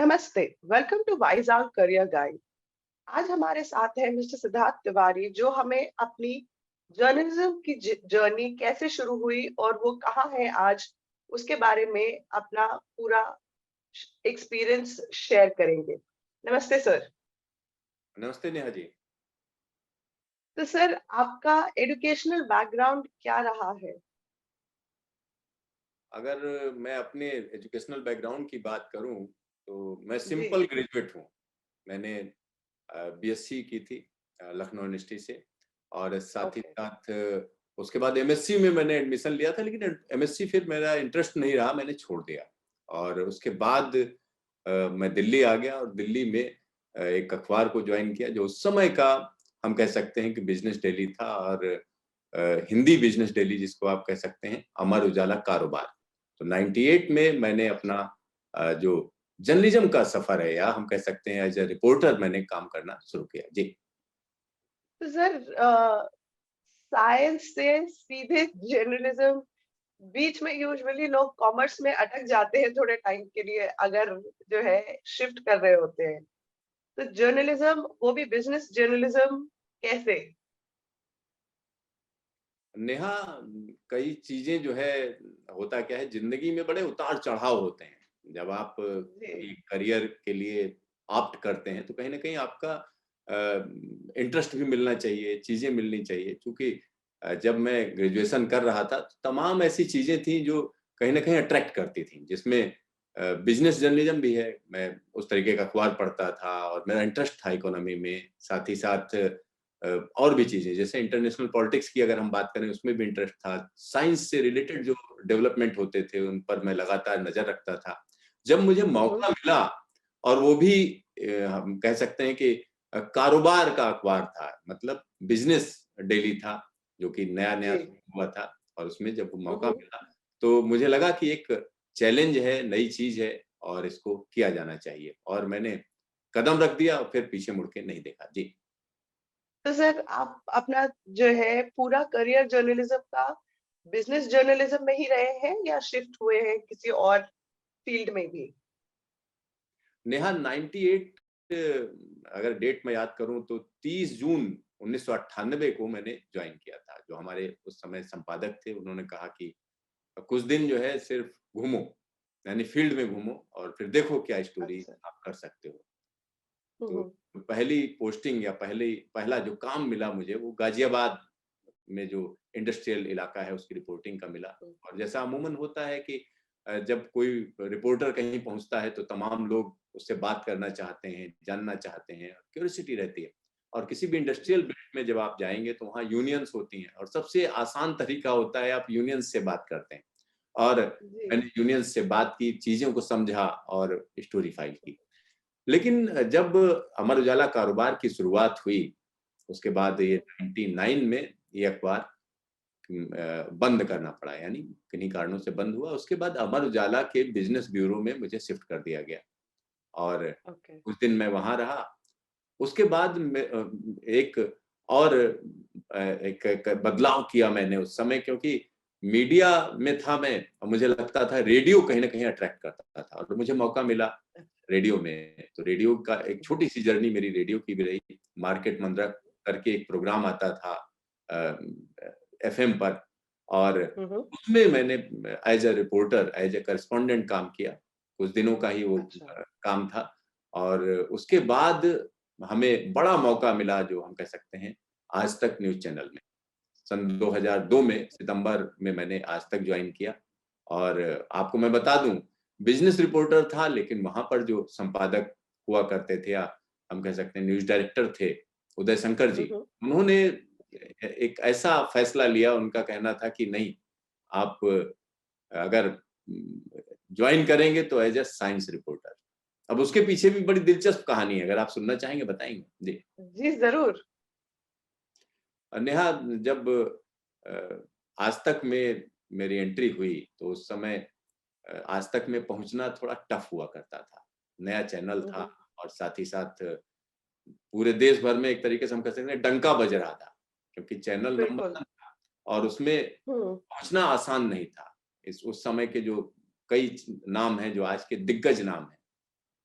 नमस्ते, welcome to वाइज़आउट career guide. आज हमारे साथ है मिस्टर सिद्धार्थ तिवारी जो हमें अपनी जर्नलिज्म की जर्नी कैसे शुरू हुई और वो कहाँ है आज, उसके बारे में अपना पूरा एक्सपीरियंस शेयर करेंगे। नमस्ते सर। नमस्ते नेहा जी। तो सर आपका एजुकेशनल बैकग्राउंड क्या रहा है? अगर मैं अपने एजुकेशनल बैकग्राउंड की बात करूं तो मैं जी। सिंपल ग्रेजुएट हूं। मैंने बीएससी की थी लखनऊ यूनिवर्सिटी से, और साथ ही ओके। साथ उसके बाद एमएससी में मैंने एडमिशन लिया था, लेकिन एमएससी फिर मेरा इंटरेस्ट नहीं रहा, मैंने छोड़ दिया। और उसके बाद मैं दिल्ली आ गया और दिल्ली में एक अखबार को ज्वाइन किया जो उस समय का हम कह सकते हैं कि बिजनेस डेली था, और हिंदी बिजनेस डेली जिसको आप कह सकते हैं, अमर उजाला कारोबार। तो 98 में मैंने अपना जो जर्नलिज्म का सफर है, या हम कह सकते हैं एज ए रिपोर्टर मैंने काम करना शुरू किया जी। तो सर साइंस से सीधे जर्नलिज्म, बीच में यूजुअली लोग कॉमर्स में अटक जाते हैं थोड़े टाइम के लिए अगर जो है शिफ्ट कर रहे होते हैं। तो जर्नलिज्म, वो भी बिजनेस जर्नलिज्म, कैसे? नेहा, कई चीजें जो है, होता क्या है जिंदगी में, बड़े उतार चढ़ाव होते हैं। जब आप जी। कोई करियर के लिए ऑप्ट करते हैं तो कहीं ना कहीं आपका इंटरेस्ट भी मिलना चाहिए, चीजें मिलनी चाहिए। क्योंकि जब मैं ग्रेजुएशन कर रहा था तो तमाम ऐसी चीजें थी जो कहीं ना कहीं अट्रैक्ट करती थी, जिसमें बिजनेस जर्नलिज्म भी है। मैं उस तरीके का अखबार पढ़ता था और मेरा इंटरेस्ट था इकोनॉमी में। साथ ही साथ और भी चीजें, जैसे इंटरनेशनल पॉलिटिक्स की अगर हम बात करें, उसमें भी इंटरेस्ट था। साइंस से रिलेटेड जो डेवलपमेंट होते थे उन पर मैं लगातार नजर रखता था। जब मुझे मौका मिला, और वो भी हम कह सकते हैं कि कारोबार का अखबार था, मतलब बिजनेस डेली था, जो कि नया नया जी। हुआ था। और उसमें जब मौका हम्म। मिला तो मुझे लगा कि एक चैलेंज है, नई चीज है, और इसको किया जाना चाहिए। और मैंने कदम रख दिया और फिर पीछे मुड़ के नहीं देखा जी। तो सर आप अपना जो है पूरा करियर जर्नलिज्म का बिजनेस जर्नलिज्म में ही रहे हैं या शिफ्ट हुए हैं किसी और फील्ड में भी? नेहा, 98 अगर डेट में याद करूं तो 30 जून 1998 को मैंने ज्वाइन किया था। जो हमारे उस समय संपादक थे, उन्होंने कहा कि कुछ दिन जो है सिर्फ घूमो, यानी फील्ड में घूमो, और फिर देखो क्या स्टोरी अच्छा। आप कर सकते हो। तो हम्म। पहली पोस्टिंग या पहला जो काम मिला मुझे, वो गाजियाबाद में जो इंडस्ट्रियल इलाका है उसकी रिपोर्टिंग का मिला। और जैसा अमूमन होता है कि जब कोई रिपोर्टर कहीं पहुंचता है तो तमाम लोग उससे बात करना चाहते हैं, जानना चाहते हैं, क्यूरियोसिटी रहती है। और किसी भी इंडस्ट्रियल जी। बेल्ट में जब आप जाएंगे तो वहाँ यूनियंस होती हैं, और सबसे आसान तरीका होता है आप यूनियंस से बात करते हैं। और जी। मैंने यूनियंस से बात की, चीजों को समझा और स्टोरी फाइल की। लेकिन जब अमर उजाला कारोबार की शुरुआत हुई, उसके बाद ये 99 में ये अखबार बंद करना पड़ा, यानी किन्हीं कारणों से बंद हुआ। उसके बाद अमर उजाला के बिजनेस ब्यूरो में मुझे शिफ्ट कर दिया गया, और ओके। कुछ दिन मैं वहां रहा। उसके बाद एक और एक बदलाव किया मैंने उस समय, क्योंकि मीडिया में था मैं, और मुझे लगता था रेडियो कहीं ना कहीं अट्रैक्ट करता था, और मुझे मौका मिला रेडियो में। तो रेडियो का एक छोटी सी जर्नी मेरी रेडियो की भी रही। मार्केट मंद्रा करके एक प्रोग्राम आता था एफएम पर, और हम्म। उसमें मैंने as a reporter, as a correspondent काम किया। कुछ दिनों का ही वो अच्छा। काम था। और उसके बाद हमें बड़ा मौका मिला, जो हम कह सकते हैं, आज तक न्यूज चैनल में। सन 2002 में सितंबर में मैंने आज तक ज्वाइन किया। और आपको मैं बता दूं, बिजनेस रिपोर्टर था, लेकिन वहां पर जो संपादक हुआ करते थे, या हम कह सकते हैं न्यूज डायरेक्टर थे, उदय शंकर जी, हम्म। उन्होंने एक ऐसा फैसला लिया। उनका कहना था कि नहीं, आप अगर ज्वाइन करेंगे तो एज ए साइंस रिपोर्टर। अब उसके पीछे भी बड़ी दिलचस्प कहानी है, अगर आप सुनना चाहेंगे बताएंगे जी। जी जरूर। नेहा, जब आज तक में मेरी एंट्री हुई तो उस समय आज तक में पहुंचना थोड़ा टफ हुआ करता था। नया चैनल था, हम्म। और साथ ही साथ पूरे देश भर में एक तरीके से हम कह सकते हैं डंका बज रहा था, क्योंकि चैनल नंबर बिल्कुल। 1 था, और उसमें हम्म। पहुंचना आसान नहीं था। इस उस समय के जो कई नाम हैं, जो आज के दिग्गज नाम हैं,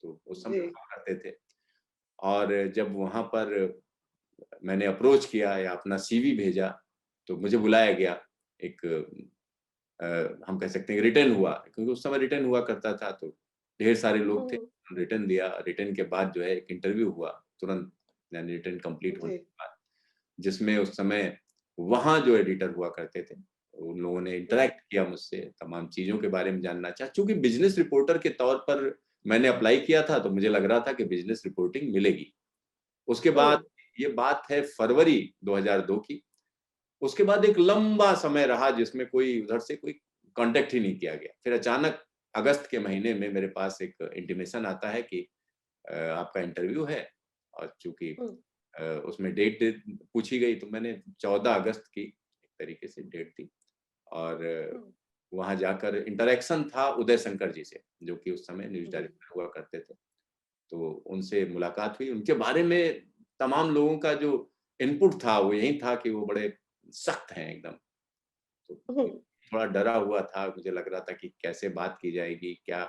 तो उस समय जी। हुआ करते थे। और जब वहाँ पर मैंने अप्रोच किया या अपना सीवी भेजा, तो मुझे बुलाया गया। एक अ, हम कह सकते हैं रिटर्न हुआ, क्योंकि उस समय रिटर्न हुआ करता था, तो ढेर सारे लोग थे। हुँ, रिटर्न दिया, रिटर्न के बाद जो है एक इंटरव्यू हुआ तुरंत, यानी रिटर्न कंप्लीट होने जी। के बाद, जिसमें उस समय वहाँ जो एडिटर हुआ करते थे, उन लोगों ने हुँ, इंटरैक्ट किया मुझसे, तमाम चीज़ों के बारे में जानना चाहा। चूँकि बिज़नेस रिपोर्टर के तौर पर मैंने अप्लाई किया था, तो मुझे लग रहा था कि बिज़नेस रिपोर्टिंग मिलेगी। उसके बाद हुँ, ये बात है फरवरी 2002 की। उसके बाद एक लंबा समय रहा जिसमें कोई उधर से कोई कॉन्टैक्ट ही नहीं किया गया। फिर अचानक अगस्त के महीने में मेरे पास एक इंटीमेशन आता है कि आपका इंटरव्यू है, और चूँकि हुँ, उसमें डेट पूछी गई, तो मैंने 14 अगस्त की एक तरीके से डेट दी। और हुँ, वहाँ जाकर इंटरैक्शन था उदय शंकर जी से, जो कि उस समय न्यूज़ हुँ, डायरेक्टर हुआ करते थे। तो उनसे मुलाकात हुई, उनके बारे में तमाम लोगों का जो इनपुट था, वो यही था कि वो बड़े सख्त हैं एकदम। तो हुँ, थोड़ा डरा हुआ था, मुझे लग रहा था कि कैसे बात की जाएगी, क्या?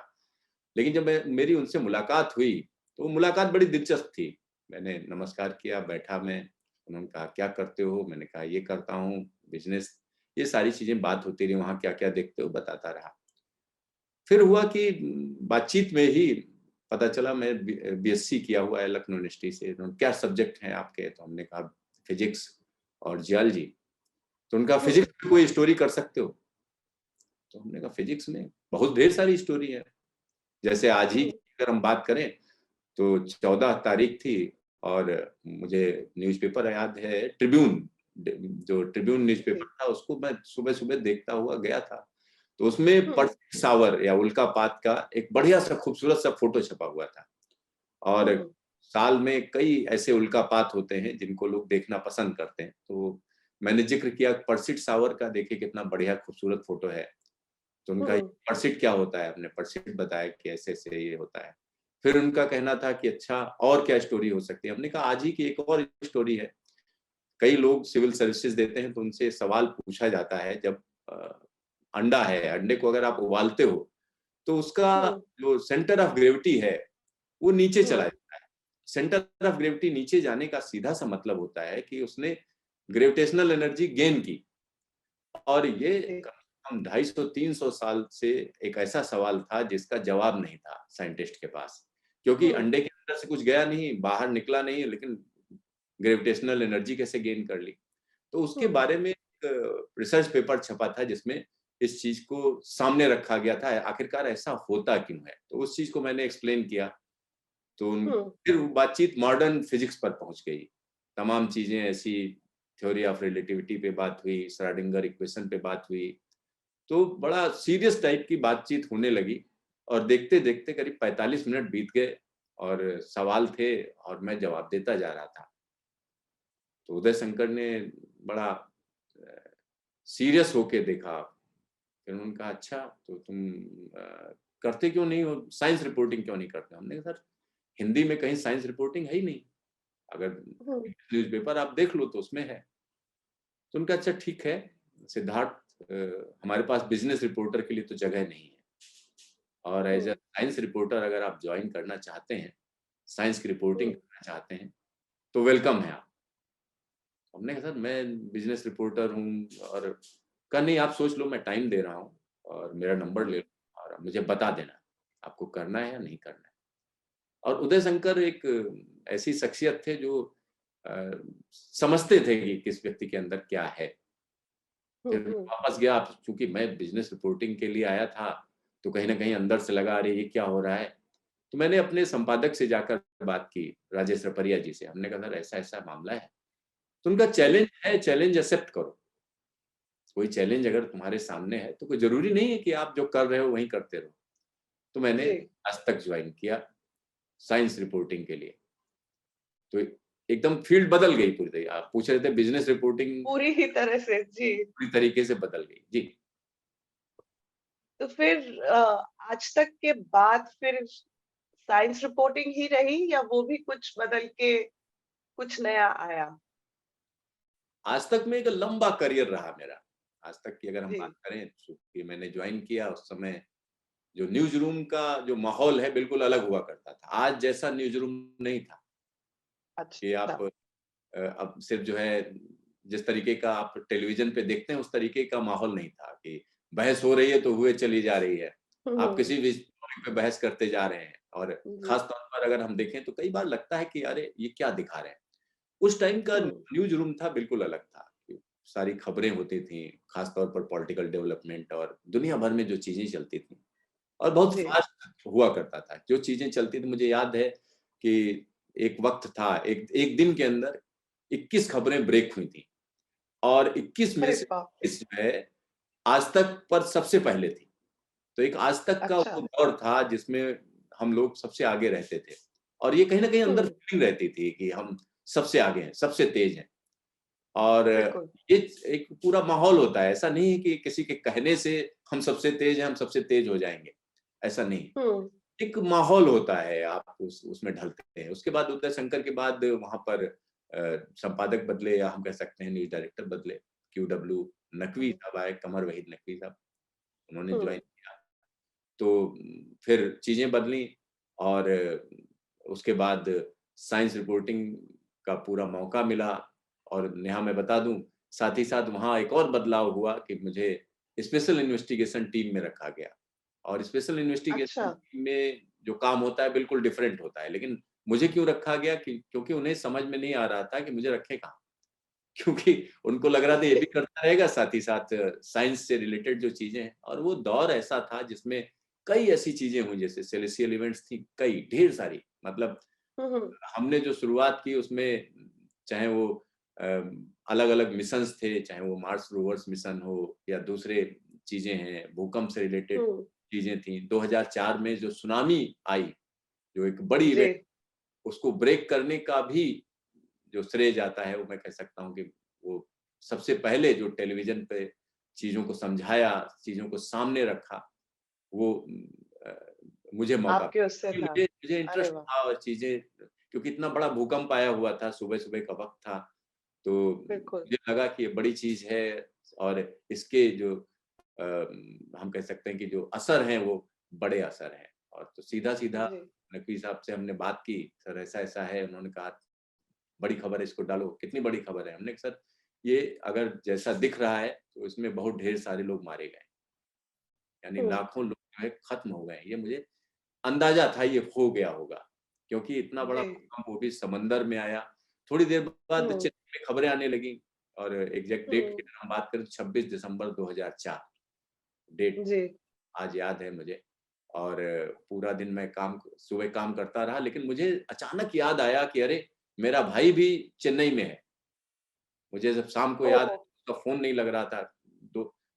लेकिन जब मेरी उनसे मुलाकात हुई, तो मुलाकात बड़ी दिलचस्प थी। मैंने नमस्कार किया, बैठा मैं, उन्होंने कहा, "क्या करते हो?" मैंने कहा, "ये करता हूँ, बिज़नेस।" ये सारी चीज़ें बात होती रही, "वहाँ क्या-क्या देखते हो?" बताता रहा। फिर हुआ कि बातचीत में ही पता चला मैं बीएससी किया हुआ है लखनऊ यूनिवर्सिटी से। उन्होंने, "क्या सब्जेक्ट हैं आपके?" तो हमने कहा, "फिज़िक्स और जियोलॉजी।" तो उनका, हुँ, "फिज़िक्स में कोई स्टोरी कर सकते हो?" तो हमने कहा, "फिज़िक्स में बहुत ढेर सारी स्टोरी है।" जैसे आज ही हुँ, की अगर हम बात करें, तो 14 तारीख थी, और मुझे न्यूज़पेपर याद है, ट्रिब्यून, जो ट्रिब्यून न्यूज़पेपर जी। था, उसको मैं सुबह-सुबह देखता हुआ गया था। तो उसमें हुँ, परसित सावर या उल्कापात का एक बढ़िया-सा खूबसूरत-सा फ़ोटो छपा हुआ था। और हुँ, साल में कई ऐसे उल्कापात होते हैं जिनको लोग देखना पसंद करते हैं। तो मैंने ज़िक्र किया परसित सावर का, देखिए कितना बढ़िया खूबसूरत फ़ोटो है। तो उनका, हुँ, "परसिट क्या होता है?" हमने परसिट बताया कि ऐसे-ऐसे ये होता है। फिर उनका कहना था कि अच्छा, और क्या स्टोरी हो सकती है? हमने कहा, आज ही की एक और स्टोरी है। कई लोग सिविल सर्विसेज़ देते हैं, तो उनसे सवाल पूछा जाता है, जब अ, अंडा है, अंडे को अगर आप उबालते हो, तो उसका हुँ, जो सेंटर ऑफ ग्रेविटी है, वो नीचे चला हुँ, जाता है। सेंटर ऑफ ग्रेविटी नीचे जाने का सीधा-सा मतलब होता है कि उसने ग्रेविटेशनल एनर्जी गेन की। और ये जी। कम से कम 250-300 साल से एक ऐसा सवाल था जिसका जवाब नहीं था साइंटिस्ट के पास। क्योंकि हुँ, अंडे के अंदर से कुछ गया नहीं, बाहर निकला नहीं, लेकिन ग्रेविटेशनल एनर्जी कैसे गेन कर ली? तो उसके हुँ, बारे में एक रिसर्च पेपर छपा था, जिसमें इस चीज़ को सामने रखा गया था, आखिरकार ऐसा होता क्यों है? तो उस चीज़ को मैंने एक्सप्लेन किया। तो हुँ, फिर वो बातचीत मॉडर्न फिज़िक्स पर पहुँच गई। तमाम चीज़ें ऐसी, थ्योरी ऑफ रिलेटिविटी पे बात हुई, श्रोडिंगर इक्वेशन पे बात हुई। तो बड़ा सीरियस टाइप की बातचीत होने लगी, और देखते-देखते करीब 45 मिनट बीत गए, और सवाल थे और मैं जवाब देता जा रहा था। तो उदय शंकर ने बड़ा सीरियस होके देखा। फिर उन्होंने कहा, "अच्छा, तो तुम करते क्यों नहीं हो? साइंस रिपोर्टिंग क्यों नहीं करते हो?" हमने कहा, "सर, हिंदी में कहीं साइंस रिपोर्टिंग है ही नहीं। अगर हुँ, न्यूज़पेपर आप देख लो तो उसमें है।" तो उनका, "अच्छा ठीक है, सिद्धार्थ, हमारे पास बिज़नेस रिपोर्टर के लिए तो जगह नहीं है, और as a hmm, science reporter अगर आप जॉइन करना चाहते हैं, साइंस की रिपोर्टिंग हुँ, करना चाहते हैं, तो वेलकम है आप।" हमने कहा, "सर, मैं बिज़नेस रिपोर्टर हूँ।" और कहा, "नहीं, आप सोच लो, मैं टाइम दे रहा हूँ, और मेरा नंबर ले हुँ, लो, और मुझे बता देना, आपको करना है या नहीं करना है।" और उदय शंकर एक ऐसी शख्सियत थे जो अ, समझते थे कि किस व्यक्ति के अंदर क्या है। हुँ, फिर मैं हुँ, वापस गया, चूँकि मैं बिज़नेस रिपोर्टिंग के लिए आया था, तो कहीं न कहीं अंदर से लगा, अरे! ये क्या हो रहा है? तो मैंने अपने संपादक से जाकर बात की, राजेश रपरिया जी से। हमने कहा, सर, ऐसा-ऐसा मामला है। तो उनका, हुँ, चैलेंज है, चैलेंज एक्सेप्ट करो। कोई चैलेंज अगर तुम्हारे सामने है, तो कोई ज़रूरी नहीं है कि आप जो कर रहे हो वही करते रहो। तो मैंने जी। आज तक जॉइन किया साइंस रिपोर्टिंग के लिए। तो एकदम फ़ील्ड बदल गई पूरी तरह। आप पूछ रहे थे बिज़नेस रिपोर्टिंग, पूरी ही तरह से, जी। पूरी तरीके से बदल गई। जी। तो फिर आज तक के बाद फिर साइंस रिपोर्टिंग ही रही या वो भी कुछ बदल के कुछ नया आया? आज तक में एक लंबा करियर रहा मेरा। आज तक की अगर हम बात जी। करें, चूँकि मैंने जॉइन किया उस समय जो न्यूज़ रूम का जो माहौल है बिल्कुल अलग हुआ करता था। आज जैसा न्यूज़ रूम नहीं था कि अच्छा। आप अब सिर्फ जो है जिस तरीके का आप टेलीविज़न पे देखते हैं उस तरीके का माहौल नहीं था कि बहस हो रही है तो हुए चली जा रही है। आप हुँ, किसी भी टॉपिक पे बहस करते जा रहे हैं और जी। ख़ास तौर पर अगर हम देखें तो कई बार लगता है कि अरे! ये क्या दिखा रहे हैं? उस टाइम का हुँ, न्यूज़ रूम था बिल्कुल अलग था। सारी खबरें होती थी, ख़ास तौर पर पॉलिटिकल डेवलपमेंट और दुनिया भर में जो चीज़ें चलती थी और बहुत जी। फ़ास्ट हुआ करता था। जो चीज़ें चलती थी मुझे याद है कि एक वक़्त था, एक एक दिन के अंदर 21 खबरें ब्रेक हुई थी और 21 में अरे से बाप रे! 20 जो है आज तक पर सबसे पहले थी। तो एक आज तक का अच्छा। वो दौर था जिसमें हम लोग सबसे आगे रहते थे और ये कहीं न कहीं अंदर हुँ, फीलिंग रहती थी कि हम सबसे आगे हैं, सबसे तेज़ हैं। और बिल्कुल। ये एक पूरा माहौल होता है, ऐसा नहीं है कि किसी के कहने से हम सबसे तेज़ हैं, हम सबसे तेज़ हो जाएँगे, ऐसा नहीं। हुँ, एक माहौल होता है, आप उसमें ढलते हैं। उसके बाद उदय शंकर के बाद वहाँ पर संपादक बदले या हम कह सकते हैं न्यूज़ डायरेक्टर बदले, क्यूडब्ल्यू नकवी हुँ, साहब आए, कमर वहीद नकवी साहब, उन्होंने हुँ, जॉइन किया। तो फिर चीज़ें बदलीं और उसके बाद साइंस रिपोर्टिंग का पूरा मौका मिला और यहाँ मैं बता दूँ, साथ ही साथ वहाँ एक और बदलाव हुआ कि मुझे स्पेशल इन्वेस्टिगेशन टीम में रखा गया और स्पेशल अच्छा। इन्वेस्टिगेशन टीम में जो काम होता है बिल्कुल डिफरेंट होता है। लेकिन मुझे क्यों रखा गया कि क्योंकि उन्हें समझ में नहीं आ रहा था कि मुझे रखें कहाँ? क्योंकि उनको लग रहा था ये भी करता रहेगा, साथ ही साथ साइंस से रिलेटेड जो चीज़ें हैं और वो दौर ऐसा था जिसमें कई ऐसी चीज़ें हुई जैसे सेलेस्टियल इवेंट्स थी कई, ढेर सारी। मतलब हुँ, हुँ, हमने जो शुरुआत की उसमें चाहे वो अ, अलग-अलग मिशंस थे, चाहे वो मार्स रोवर्स मिशन हो या दूसरे चीज़ें हैं, भूकंप से रिलेटेड हुँ, चीज़ें थी। 2004 में जो सुनामी आई, जो एक बड़ी जी। इवेंट उसको ब्रेक करने का भी जो श्रेय जाता है वो मैं कह सकता हूँ कि वो सबसे पहले जो टेलीविज़न पे चीज़ों को समझाया, चीज़ों को सामने रखा, वो अ, मुझे मौका आपके मिला। उससे क्योंकि था। मुझे अरे इंटरेस्ट वाह! था और चीज़ें क्योंकि इतना बड़ा भूकंप आया हुआ था, सुबह-सुबह का वक़्त था, तो बिल्कुल। मुझे लगा कि ये बड़ी चीज़ है और इसके जो हम कह सकते हैं कि जो असर हैं वो बड़े असर हैं। और तो सीधा-सीधा जी। नकवी साहब से हमने बात की, सर ऐसा-ऐसा है, उन्होंने कहा बड़ी खबर है इसको डालो, कितनी बड़ी खबर है? हमने कहा सर ये अगर जैसा दिख रहा है तो इसमें बहुत ढेर सारे लोग मारे गए, यानी हुँ, लाखों लोग जो है खत्म हो गए। ये मुझे अंदाज़ा था ये हो गया होगा, क्योंकि इतना बड़ा जी। भूकंप वो भी समंदर में आया। थोड़ी देर बाद हुँ, चेन्नई में खबरें आने लगीं और एग्ज़ैक्ट डेट की हुँ, अगर हम बात करें तो 26 दिसंबर 2004 डेट जी। आज याद है मुझे और पूरा दिन मैं सुबह काम करता रहा लेकिन मुझे अचानक याद आया कि अरे! मेरा भाई भी चेन्नई में है। मुझे जब शाम को याद ओह! आया उसका फ़ोन नहीं लग रहा था।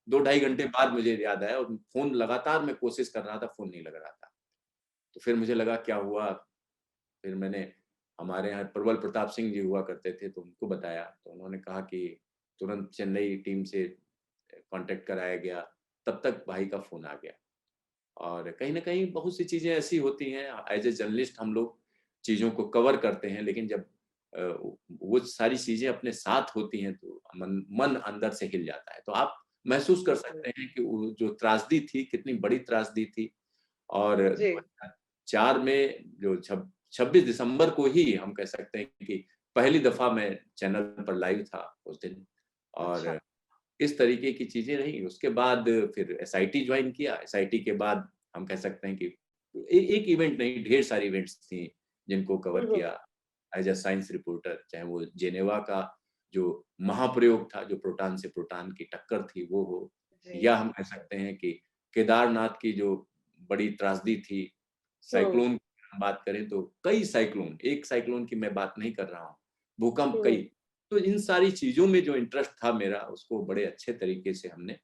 2 ढाई घंटे बाद मुझे याद आया और फ़ोन लगातार मैं कोशिश कर रहा था, फ़ोन नहीं लग रहा था। तो फिर मुझे लगा क्या हुआ? फिर मैंने हमारे यहाँ प्रबल प्रताप सिंह जी हुआ करते थे, तो उनको बताया, तो उन्होंने कहा कि तुरंत चेन्नई टीम से कॉन्टैक्ट कराया गया, तब तक भाई का फ़ोन आ गया। और कहीं न कहीं बहुत सी चीज़ें ऐसी होती हैं, एज़ अ जर्नलिस्ट हम लोग चीज़ों को कवर करते हैं, लेकिन जब वो सारी चीज़ें अपने साथ होती हैं, तो मन अंदर से हिल जाता है। तो आप महसूस कर बिल्कुल। सकते हैं कि वो जो त्रासदी थी, कितनी बड़ी त्रासदी थी और जी। 2004 में जो 26 दिसंबर को ही हम कह सकते हैं कि पहली दफ़ा मैं चैनल पर लाइव था उस दिन अच्छा। और इस तरीके की चीज़ें रहीं। उसके बाद फिर एसआईटी जॉइन किया, एसआईटी के बाद हम कह सकते हैं कि एक इवेंट नहीं, ढेर सारी इवेंट्स थी, जिनको हुँ, कवर हुँ, किया एज़ अ साइंस रिपोर्टर, चाहे वो जेनेवा का जो महाप्रयोग था, जो प्रोटॉन से प्रोटॉन की टक्कर थी, वो हो, जी, या हम कह बिल्कुल। सकते हैं कि केदारनाथ की जो बड़ी त्रासदी थी, हुँ, साइक्लोन की हम बात करें तो कई साइक्लोन, एक साइक्लोन की मैं बात नहीं कर रहा हूँ, भूकंप कई। हुँ, तो इन सारी चीज़ों में जो इंटरेस्ट था मेरा, उसको बड़े अच्छे तरीके से हमने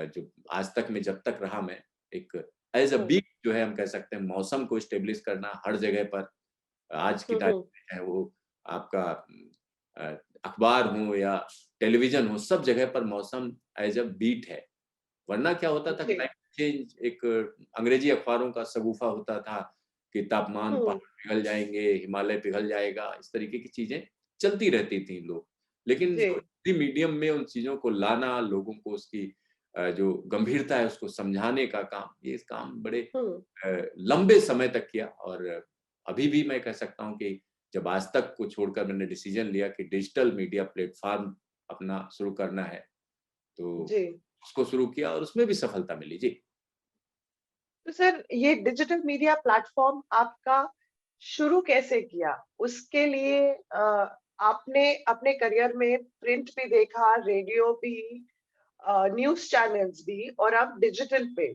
जो आज तक मैं जब तक रहा मैं एक एज़ अ हुँ, बीट जो है हम कह सकते हैं मौसम को एस्टेब्लिश करना हर जगह पर आज की हुँ, तारीख हुँ, में चाहे वो आपका अखबार हो या टेलीविज़न हो, सब जगह पर मौसम एज़ अ बीट है। वरना क्या होता था जी। क्लाइमेट चेंज एक अंग्रेजी अखबारों का शगुफ़ा होता था कि तापमान हुँ, पहाड़ पिघल जाएँगे, हिमालय पिघल जाएगा, इस तरीके की चीज़ें चलती रहती थी लोग। लेकिन जी, जो हिंदी मीडियम में उन चीज़ों को लाना, लोगों को उसकी जो गंभीरता है उसको समझाने का काम, ये काम बड़े हुँ, लंबे समय तक किया। और अभी भी मैं कह सकता हूँ कि जब आज तक को छोड़कर मैंने डिसीजन लिया कि डिजिटल मीडिया प्लेटफ़ॉर्म अपना शुरू करना है, तो जी। उसको शुरू किया और उसमें भी सफलता मिली। जी। तो सर ये डिजिटल मीडिया प्लेटफ़ॉर्म आपका शुरू कैसे किया? उसके लिए आपने अपने करियर में प्रिंट भी देखा, रेडियो भी, न्यूज़ चैनल्स भी और अब डिजिटल पे।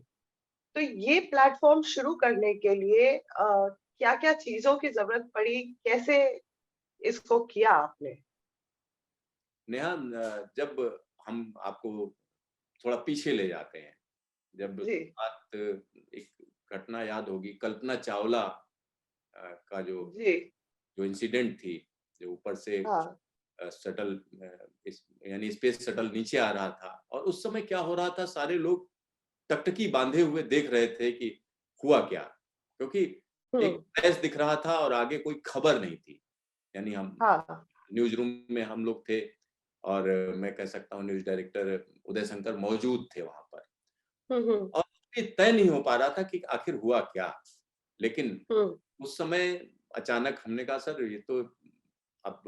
तो ये प्लेटफ़ॉर्म शुरू करने के लिए क्या-क्या चीज़ों की ज़रूरत पड़ी? कैसे इसको किया आपने? नेहा, जब हम आपको थोड़ा पीछे ले जाते हैं, जब जी, बात एक घटना याद होगी, कल्पना चावला का जो जी, जो इंसिडेंट थी, जो ऊपर से हाँ, शटल इस यानी स्पेस शटल नीचे आ रहा था और उस समय क्या हो रहा था, सारे लोग टकटकी बांधे हुए देख रहे थे कि हुआ क्या? क्योंकि एक हुँ, फ्लैश दिख रहा था और आगे कोई खबर नहीं थी। यानी हम हाँ, न्यूज़ रूम में हम लोग थे और मैं कह सकता हूँ न्यूज़ डायरेक्टर उदय शंकर मौजूद थे वहाँ पर। हुँ, हुँ, और ये तय नहीं हो पा रहा था कि आखिर हुआ क्या? लेकिन हुँ, उस समय अचानक हमने कहा, सर ये तो अब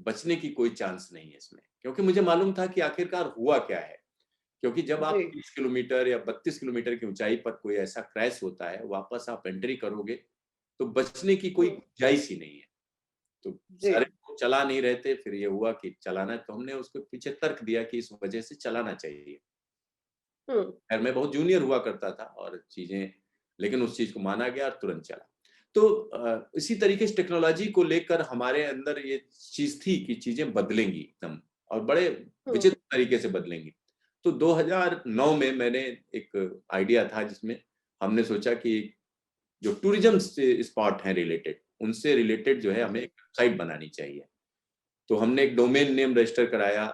बचने की कोई चांस नहीं है इसमें। क्योंकि मुझे मालूम था कि आखिरकार हुआ क्या है। क्योंकि जब जी, आप 30 किलोमीटर या 32 किलोमीटर की ऊँचाई पर कोई ऐसा क्रैश होता है, वापस आप एंट्री करोगे, तो बचने की कोई हुँ, गुंजाइश ही नहीं है। तो जी, सारे लोग चला नहीं रहे थे, फिर ये हुआ कि चलाना है, तो हमने उसके पीछे तर्क दिया कि इस वजह से चलाना चाहिए। हुँ, खैर मैं बहुत जूनियर हुआ करता था और चीज़ें, लेकिन उस चीज़ को माना गया और तुरंत चला। तो इसी तरीके से टेक्नोलॉजी को लेकर हमारे अंदर ये चीज़ थी कि चीज़ें बदलेंगी एकदम और बड़े हुँ, विचित्र तरीके से बदलेंगी। तो 2009 में मैंने एक आइडिया था जिसमें हमने सोचा कि जो टूरिज़्म से स्पॉट हैं रिलेटेड, उनसे रिलेटेड जो है हमें जी, एक वेबसाइट बनानी चाहिए। तो हमने एक डोमेन नेम रजिस्टर कराया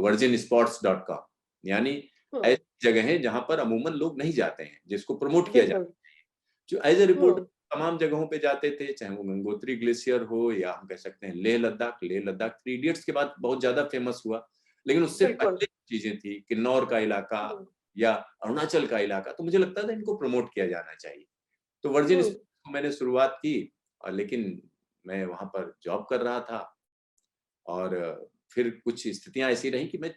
virginspots.com, यानी हुँ, ऐसी जगहें जहाँ पर अमूमन लोग नहीं जाते हैं, जिसको प्रमोट किया बिल्कुल, जाना चाहिए। जो एज़ अ रिपोर्टर हुँ, तमाम जगहों पे जाते थे, चाहे वो गंगोत्री ग्लेशियर हो या हम कह सकते हैं लेह लद्दाख थ्री इडियट्स के बाद बहुत ज़्यादा फेमस हुआ। लेकिन उससे बिल्कुल, पहले चीज़ें थी, किन्नौर का इलाका हुँ, या अरुणाचल का इलाका, तो मुझे लगता था इनको प्रमोट किया जाना चाहिए। तो वर्जिन हुँ, स्पोर्ट्स को मैंने शुरुआत की और लेकिन मैं वहाँ पर जॉब कर रहा था और फिर कुछ स्थितियाँ ऐसी रहीं कि मैं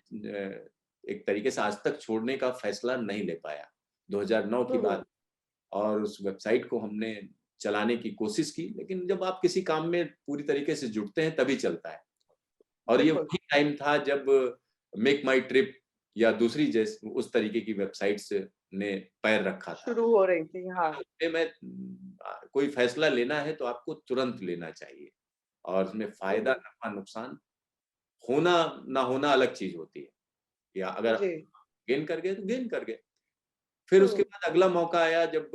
एक तरीके से आज तक छोड़ने का फैसला नहीं ले पाया। 2009 की हुँ, बात। हुँ, और उस वेबसाइट को हमने चलाने की कोशिश की, लेकिन जब आप किसी काम में पूरी तरीके से जुटते हैं तभी चलता है। और ये बिल्कुल, वही टाइम था जब मेक माई ट्रिप या दूसरी उस तरीके की वेबसाइट्स ने पैर रखा था। शुरू हो रही थी, हाँ, उसमें मैं कोई फैसला लेना है तो आपको तुरंत लेना चाहिए और उसमें हुँ, फ़ायदा, हुँ, नफ़ा, नुकसान होना ना होना अलग चीज़ होती है। या अगर आप जी, गेन कर गए तो गेन कर गए। फिर उसके हुँ, बाद अगला मौका आया जब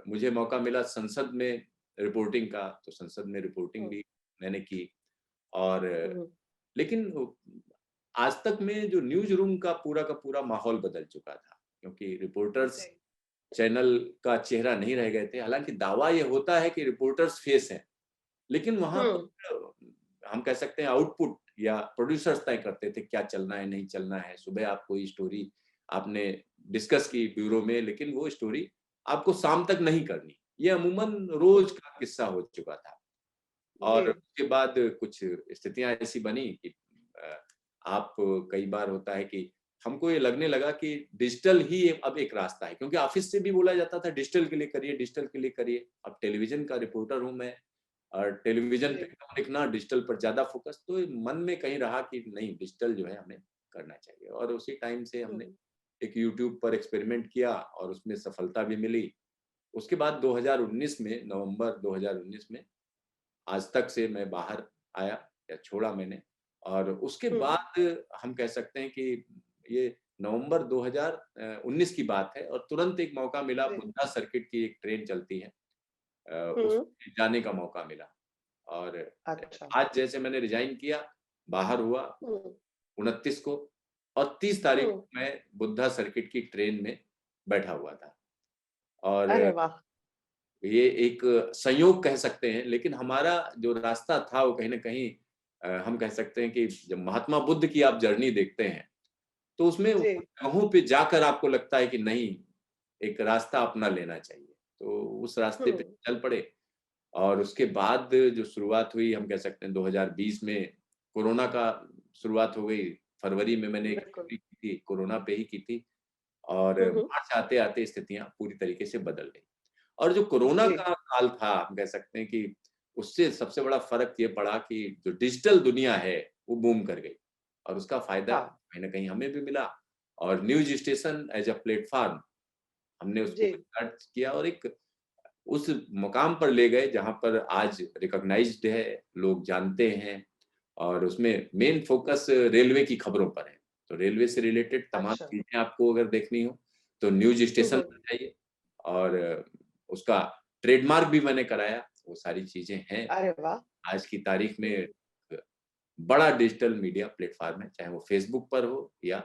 मुझे मौका मिला संसद में रिपोर्टिंग का, तो संसद में रिपोर्टिंग हुँ, भी मैंने की। और हुँ, लेकिन आज तक में जो न्यूज़ रूम का पूरा माहौल बदल चुका था, क्योंकि रिपोर्टर्स जी, चैनल का चेहरा नहीं रह गए थे। हालाँकि दावा ये होता है कि रिपोर्टर्स फेस हैं, लेकिन वहाँ हुँ, पर हम कह सकते हैं आउटपुट या प्रोड्यूसर्स तय करते थे क्या चलना है, नहीं चलना है। सुबह आप कोई स्टोरी आपने डिस्कस की ब्यूरो में, लेकिन वो स्टोरी आपको शाम तक नहीं करनी। ये अमूमन हुँ, रोज़ का किस्सा हो चुका था। जी, और उसके बाद कुछ स्थितियाँ ऐसी बनी कि अ, आप कई बार होता है कि हमको ये लगने लगा कि डिजिटल ही अब एक रास्ता है, क्योंकि ऑफ़िस से भी बोला जाता था डिजिटल के लिए करिए, डिजिटल के लिए करिए। अब टेलीविज़न का रिपोर्टर हूँ मैं और टेलीविज़न पे जी, कम लिखना, डिजिटल पर ज़्यादा फ़ोकस, तो मन में कहीं रहा कि नहीं डिजिटल जो है हमें करना चाहिए। और उसी टाइम से हमने हुँ, एक यूट्यूब पर एक्सपेरिमेंट किया और उसमें सफलता भी मिली। उसके बाद 2019 में, नवंबर 2019 में आज तक से मैं बाहर आया या छोड़ा मैंने। और उसके हुँ, बाद हम कह सकते हैं कि ये नवंबर 2019 की बात है और तुरंत एक मौका मिला, जी, बुद्धा सर्किट की एक ट्रेन चलती है। हुँ, उसमें जाने का मौका मिला और अच्छा, आज जैसे मैंने रिज़ाइन किया, बाहर हुआ हुँ, 29 को और 30 तारीख हुँ, को मैं बुद्धा सर्किट की ट्रेन में बैठा हुआ था। और अरे वाह! ये एक संयोग कह सकते हैं, लेकिन हमारा जो रास्ता था वो कहीं न कहीं हम कह सकते हैं कि जब महात्मा बुद्ध की आप जर्नी देखते हैं, तो उसमें जी। जगहों पे जाकर आपको लगता है कि नहीं, एक रास्ता अपना लेना चाहिए। तो उस रास्ते पे हुँ, चल पड़े और उसके बाद जो शुरुआत हुई, हम कह सकते हैं 2020 में कोरोना का शुरुआत हो गई। फरवरी में मैंने एक बिल्कुल। ड्यूटी की थी, कोरोना पे ही की थी और हुँ, हुँ। मार्च आते-आते स्थितियाँ पूरी तरीके से बदल गई। और जो कोरोना जी, का काल था, हम कह सकते हैं कि उससे सबसे बड़ा फ़र्क ये पड़ा कि जो डिजिटल दुनिया है, वो बूम कर गई और उसका फ़ायदा हाँ, कहीं न कहीं हमें भी मिला और news station as a platform हमने उसको जी, स्टार्ट किया और एक उस मकाम पर ले गए जहाँ पर आज रिकॉग्नाइज़्ड है, लोग जानते हैं और उसमें मेन फ़ोकस रेलवे की खबरों पर है। तो रेलवे से रिलेटेड तमाम अच्छा। चीज़ें आपको अगर देखनी हो, तो न्यूज़ हुँ, स्टेशन हुँ। पर जाइए और उसका ट्रेडमार्क भी मैंने कराया, वो सारी चीज़ें हैं। अरे वाह! आज की तारीख में हुँ, बड़ा डिजिटल मीडिया प्लेटफ़ॉर्म है, चाहे वो फ़ेसबुक पर हो या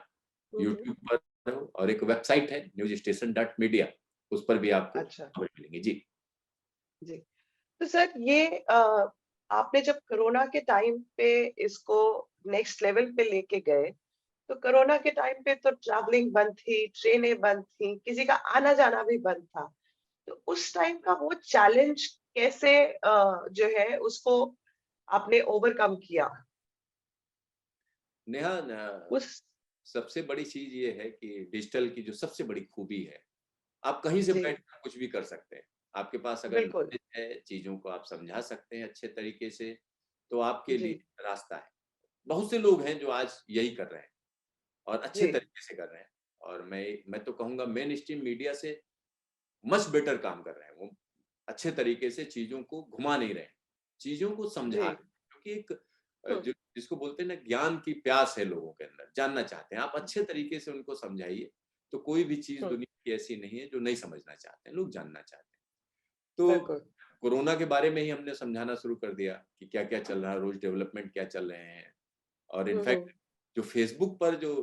हुँ, हुँ। यूट्यूब पर हो और एक वेबसाइट है न्यूज़ स्टेशन डॉट मीडिया, उस पर भी आपको अच्छा, खबर मिलेंगी। जी। जी। तो सर ये आपने जब कोरोना के टाइम पे इसको नेक्स्ट लेवल पे लेके गए, तो कोरोना के टाइम पे तो ट्रैवलिंग बंद थी, ट्रेनें बंद थी, किसी का आना-जाना भी बंद था। तो उस टाइम का वो चैलेंज कैसे जो है उसको आपने ओवरकम किया? नेहा न उस सबसे बड़ी चीज़ ये है कि डिजिटल की जो सबसे बड़ी खूबी है, आप कहीं से जी, बैठकर कुछ भी कर सकते हैं। आपके पास अगर बिल्कुल। नॉलेज है, चीज़ों को आप समझा सकते हैं अच्छे तरीके से, तो आपके जी, लिए रास्ता है। बहुत से लोग हैं जो आज यही कर रहे हैं और अच्छे जी, तरीके से कर रहे हैं और मैं तो कहूँगा मेन स्ट्रीम मीडिया से मच बेटर काम कर रहे हैं। वो अच्छे तरीके से चीज़ों को घुमा नहीं रहे हैं, चीज़ों को समझा रहे जी। हैं। क्योंकि एक हुँ, जो जिसको बोलते हैं ना ज्ञान की प्यास है लोगों के अंदर, जानना चाहते हैं। आप हुँ, अच्छे तरीके से उनको समझाइए, तो कोई भी चीज़ हुँ, दुनिया की ऐसी नहीं है जो नहीं समझना चाहते हैं, लोग जानना चाहते हैं। तो बिल्कुल। कोरोना के बारे में ही हमने समझाना शुरू कर दिया कि क्या-क्या चल रहा है, रोज़ डेवलपमेंट क्या चल रहे हैं और हुँ, इनफैक्ट हुँ। जो फ़ेसबुक पर जो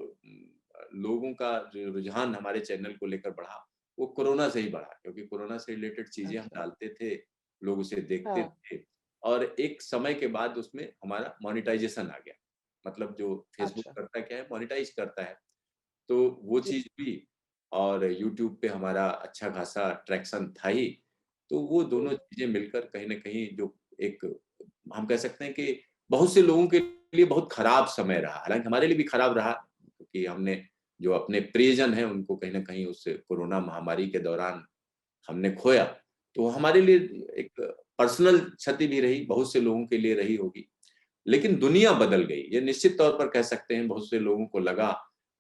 लोगों का जो रुझान हमारे चैनल को लेकर बढ़ा, वो कोरोना से ही बढ़ा क्योंकि कोरोना से रिलेटेड चीज़ें हम अच्छा, डालते थे, लोग उसे देखते हाँ, थे और एक समय के बाद उसमें हमारा मोनेटाइज़ेशन आ गया। मतलब जो फ़ेसबुक अच्छा। करता क्या है, मोनेटाइज़ करता है, तो वो जी, चीज़ हुई और यूट्यूब पे हमारा अच्छा खासा ट्रैक्शन था ही, तो वो हुँ, दोनों चीज़ें मिलकर कहीं न कहीं जो एक हम कह सकते हैं कि बहुत से लोगों के लिए बहुत खराब समय रहा। हालाँकि हमारे लिए भी खराब रहा क्योंकि हमने जो अपने प्रियजन हैं उनको कहीं न कहीं उस कोरोना महामारी के दौरान हमने खोया। तो हमारे लिए एक पर्सनल क्षति भी रही, बहुत से लोगों के लिए रही होगी। लेकिन दुनिया बदल गई, ये निश्चित तौर पर कह सकते हैं बहुत से लोगों को लगा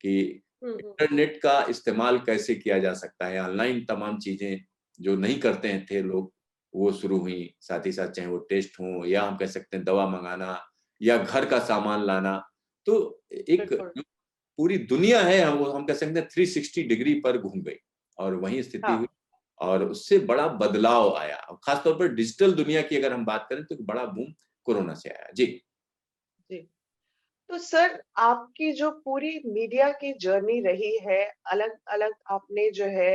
कि हुँ, हुँ, इंटरनेट का इस्तेमाल कैसे किया जा सकता है, ऑनलाइन तमाम चीज़ें जो नहीं करते हैं थे लोग, वो शुरू हुई। साथ ही साथ चाहे वो टेस्ट हों या हम कह सकते हैं दवा मँगाना या घर का सामान लाना। तो एक बिल्कुल। जो पूरी दुनिया है वो हम कह सकते हैं 360 डिग्री पर घूम गई और वही स्थिति हाँ, हुई और उससे बड़ा बदलाव आया। और ख़ास तौर पर डिजिटल दुनिया की अगर हम बात करें तो एक बड़ा बूम कोरोना से आया। जी। जी। तो सर आपकी जो पूरी मीडिया की जर्नी रही है, अलग-अलग आपने जो है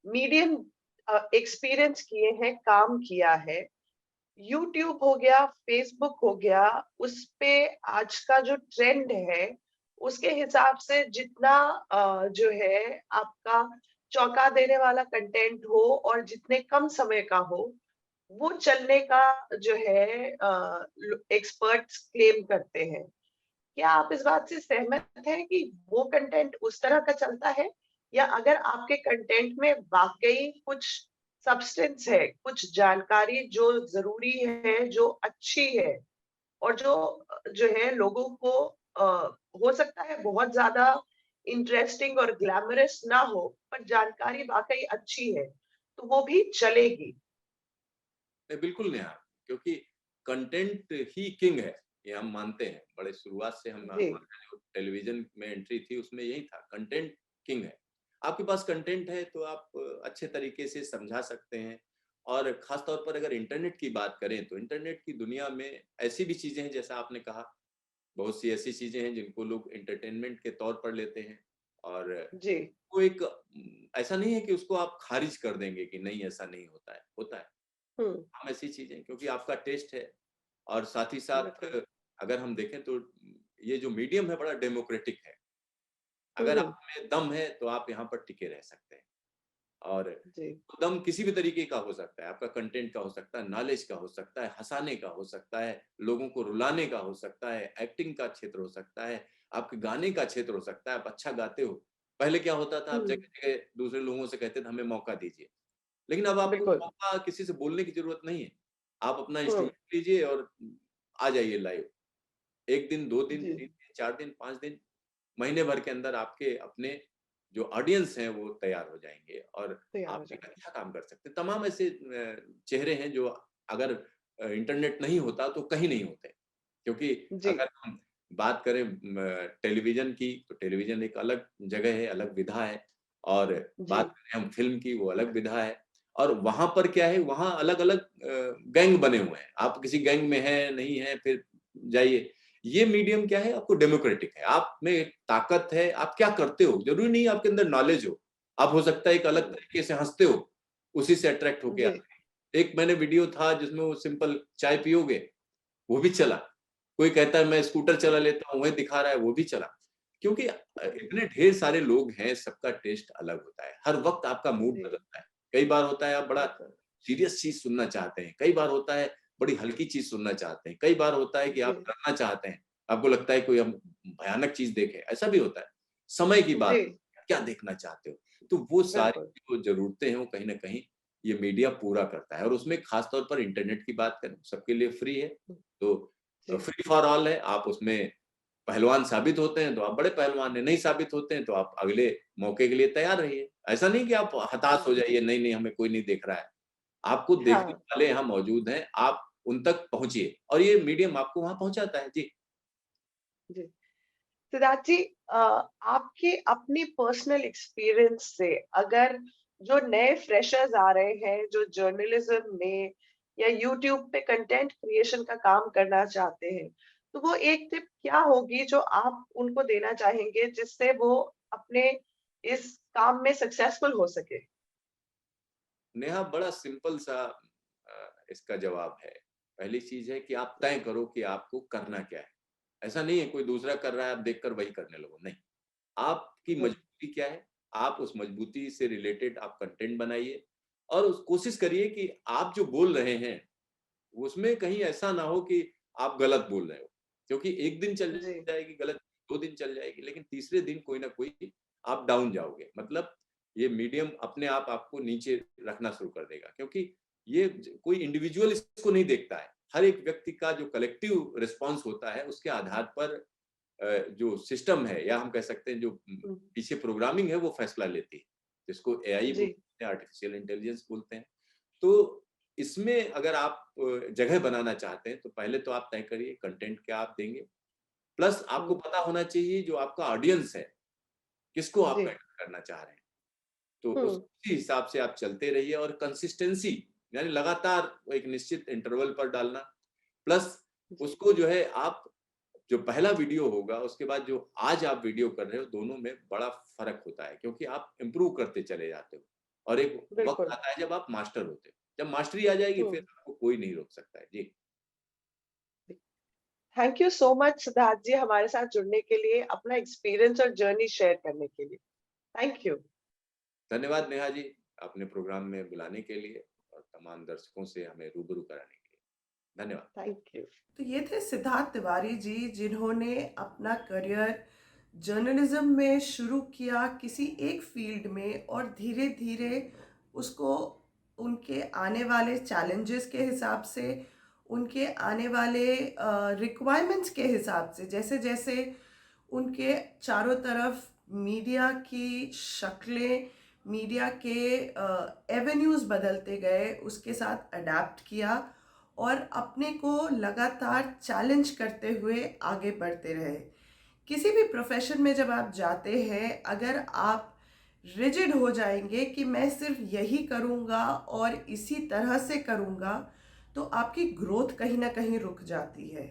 मीडियम एक्सपीरियंस किए हैं, काम किया है। यूट्यूब हो गया, फेसबुक हो गया, उसपे आज का जो ट्रेंड है, उसके हिसाब से जितना जो है आपका चौंका देने वाला कंटेंट हो और जितने कम समय का हो, वो चलने का जो है एक्सपर्ट्स क्लेम करते हैं। क्या आप इस बात से सहमत हैं कि वो कंटेंट उस तरह का चलता है? या अगर आपके कंटेंट में वाक़ई कुछ सब्सटेंस है, कुछ जानकारी जो ज़रूरी है, जो अच्छी है और जो जो है लोगों को हो सकता है बहुत ज़्यादा इंटरेस्टिंग और ग्लैमरस ना हो, पर जानकारी वाक़ई अच्छी है, तो वो भी चलेगी? नहीं, बिल्कुल नेहा, क्योंकि कंटेंट ही किंग है, ये हम मानते हैं। बड़े शुरुआत से हम जी, हमारा जो टेलीविज़न में एंट्री थी उसमें यही था, कंटेंट किंग है। आपके पास कंटेंट है तो आप अच्छे तरीके से समझा सकते हैं और ख़ास तौर पर अगर इंटरनेट की बात करें तो इंटरनेट की दुनिया में ऐसी भी चीज़ें हैं जैसा आपने कहा, बहुत सी ऐसी चीज़ें हैं जिनको लोग एंटरटेनमेंट के तौर पर लेते हैं और जी। वो एक ऐसा नहीं है कि उसको आप ख़ारिज कर देंगे कि नहीं ऐसा नहीं होता है, होता है। हुँ, हम ऐसी चीज़ें क्योंकि आपका टेस्ट है और साथ ही साथ बिल्कुल। अगर हम देखें तो ये जो मीडियम है बड़ा डेमोक्रेटिक है। अगर हम्म। आप में दम है तो आप यहाँ पर टिके रह सकते हैं। और जी। दम किसी भी तरीके का हो सकता है, आपका कंटेंट का हो सकता है, नॉलेज का हो सकता है, हँसाने का हो सकता है, लोगों को रुलाने का हो सकता है, एक्टिंग का क्षेत्र हो सकता है, आपके गाने का क्षेत्र हो सकता है, आप अच्छा गाते हो। पहले क्या होता था, आप हम्म। जगह-जगह दूसरे लोगों से कहते थे हमें मौका दीजिए। लेकिन अब आपको बिल्कुल। मौका किसी से बोलने की ज़रूरत नहीं है। आप अपना हम्म। इंस्ट्रूमेंट लीजिए और आ जाइए लाइव। 1 दिन, 2 दिन, जी। 3 दिन, 4 दिन, 5 दिन, महीने भर के अंदर आपके अपने जो ऑडियंस हैं वो तैयार हो जाएँगे और तैयार आप हो एक जाएंगे। अच्छा काम कर सकते हैं। तमाम ऐसे चेहरे हैं जो अगर इंटरनेट नहीं होता तो कहीं नहीं होते। क्योंकि जी। अगर हम बात करें टेलीविज़न की तो टेलीविज़न एक अलग जगह है, अलग विधा है और जी। बात करें हम फ़िल्म की वो अलग विधा है और वहाँ पर क्या है, वहाँ अलग-अलग गैंग बने हुए हैं। आप किसी गैंग में हैं, नहीं हैं, फिर जाइए। ये मीडियम क्या है, आपको डेमोक्रेटिक है। आप में एक ताकत है, आप क्या करते हो? ज़रूरी नहीं है आपके अंदर नॉलेज हो। आप हो सकता है एक अलग हम्म। तरीके से हँसते हो, उसी से अट्रैक्ट होके जी। आते हैं। एक मैंने वीडियो था जिसमें वो सिंपल चाय पियोगे? वो भी चला। कोई कहता है मैं स्कूटर चला लेता हूँ, वही दिखा रहा है, वो भी चला। क्योंकि इतने ढेर सारे लोग हैं, सबका टेस्ट अलग होता है। हर वक़्त आपका मूड जी। बदलता है। कई बार होता है आप बड़ा बिल्कुल। सीरियस चीज़ सुनना चाहते हैं, कई बार होता है बड़ी हल्की चीज़ सुनना चाहते हैं, कई बार होता है कि आप जी। डरना चाहते हैं, आपको लगता है कोई हम भयानक चीज़ देखें, ऐसा भी होता है। समय की जी। बात, क्या देखना चाहते हो? तो वो सारी बिल्कुल। जो ज़रूरतें हैं, वो कहीं न कहीं ये मीडिया पूरा करता है और उसमें ख़ास तौर पर इंटरनेट की बात करें, सबके लिए फ्री है। तो जी। फ्री फॉर ऑल है, आप उसमें पहलवान साबित होते हैं, तो आप बड़े पहलवान हैं, नहीं साबित होते हैं, तो आप अगले मौके के लिए तैयार रहिए। ऐसा नहीं कि आप हताश हो जी। जाइए, नहीं, नहीं हमें कोई नहीं देख रहा है। आपको देखने हाँ। वाले यहाँ मौजूद हैं, आप उन तक पहुँचिए और ये मीडियम आपको वहाँ पहुँचाता है। जी। जी। सिद्धार्थ जी, आपके अपनी पर्सनल एक्सपीरियंस से अगर जो नए फ्रेशर्स आ रहे हैं, जो जर्नलिज्म में या यूट्यूब पे कंटेंट क्रिएशन का काम करना चाहते हैं, तो वो एक टिप क्या होगी जो आप उनको देना चाहेंगे जिससे वो अपने इस काम में सक्सेसफुल हो सके? नेहा बड़ा सिंपल सा इसका जवाब है। पहली चीज़ है कि आप तय करो कि आपको करना क्या है। ऐसा नहीं है कोई दूसरा कर रहा है, आप देखकर वही करने लगो, नहीं। आपकी हुँ। मजबूती क्या है? आप उस मजबूती से रिलेटेड आप कंटेंट बनाइए और उस कोशिश करिए कि आप जो बोल रहे हैं, उसमें कहीं ऐसा ना हो कि आप गलत बोल रहे हो। क्योंकि 1 दिन चल जी। जाएगी गलत, 2 दिन चल जाएगी, लेकिन तीसरे दिन कोई ना कोई आप डाउन जाओगे। मतलब ये मीडियम अपने आप आपको नीचे रखना शुरू कर देगा क्योंकि ये कोई इंडिविजुअल इसको नहीं देखता है। हर एक व्यक्ति का जो कलेक्टिव रिस्पॉन्स होता है, उसके आधार पर जो सिस्टम है या हम कह सकते हैं जो हुँ। पीछे प्रोग्रामिंग है वो फैसला लेती है, जिसको एआई जी। बोलते हैं, आर्टिफिशियल इंटेलिजेंस बोलते हैं। तो इसमें अगर आप जगह बनाना चाहते हैं, तो पहले तो आप तय करिए कंटेंट क्या आप देंगे। प्लस आपको हुँ। पता होना चाहिए जो आपका ऑडियंस है, किसको आप जी। कैटर करना चाह रहे हैं। तो हुँ। उसी हिसाब से आप चलते रहिए और कंसिस्टेंसी यानी लगातार एक निश्चित इंटरवल पर डालना। प्लस जी। उसको जो है आप जो पहला वीडियो होगा, उसके बाद जो आज आप वीडियो कर रहे हो, दोनों में बड़ा फ़र्क होता है क्योंकि आप इम्प्रूव करते चले जाते हो और एक वक़्त बिल्कुल। आता है जब आप मास्टर होते हो। जब मास्टरी आ जाएगी हुँ। फिर आपको कोई नहीं रोक सकता है। जी, thank you so much Siddharth ji हमारे साथ जुड़ने के लिए, अपना एक्सपीरियंस और जर्नी शेयर करने के लिए। Thank you. धन्यवाद नेहा जी, अपने प्रोग्राम में बुलाने के लिए और तमाम दर्शकों से हमें रूबरू कराने के लिए। धन्यवाद। Thank you. तो ये थे सिद्धार्थ तिवारी जी जिन्होंने अपना करियर जर्नलिज्म में शुरू किया किसी एक फील्ड में और धीरे धीरे उसको उनके आने वाले चैलेंजेस के हिसाब से, उनके आने वाले रिक्वायरमेंट्स के हिसाब से, जैसे जैसे उनके चारों तरफ मीडिया की शक्लें, मीडिया के एवेन्यूज़ बदलते गए, उसके साथ अडेप्ट किया और अपने को लगातार चैलेंज करते हुए आगे बढ़ते रहे। किसी भी प्रोफेशन में जब आप जाते हैं, अगर आप रिजिड हो जाएंगे कि मैं सिर्फ यही करूँगा और इसी तरह से करूँगा, तो आपकी ग्रोथ कहीं ना कहीं रुक जाती है।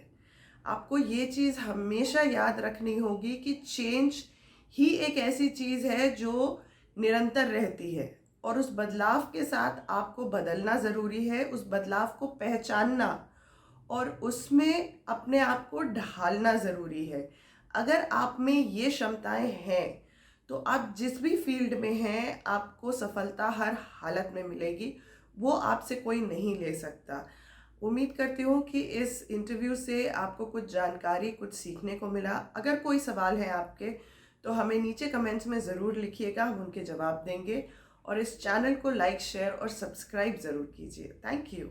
आपको ये चीज़ हमेशा याद रखनी होगी कि चेंज ही एक ऐसी चीज़ है जो निरंतर रहती है और उस बदलाव के साथ आपको बदलना ज़रूरी है, उस बदलाव को पहचानना और उसमें अपने आप को ढालना ज़रूरी है। अगर आप में ये क्षमताएं हैं तो आप जिस भी फील्ड में हैं, आपको सफलता हर हालत में मिलेगी, वो आपसे कोई नहीं ले सकता। उम्मीद करती हूँ कि इस इंटरव्यू से आपको कुछ जानकारी, कुछ सीखने को मिला। अगर कोई सवाल है आपके, तो हमें नीचे कमेंट्स में ज़रूर लिखिएगा, हम उनके जवाब देंगे। और इस चैनल को लाइक, शेयर और सब्सक्राइब ज़रूर कीजिए। Thank you.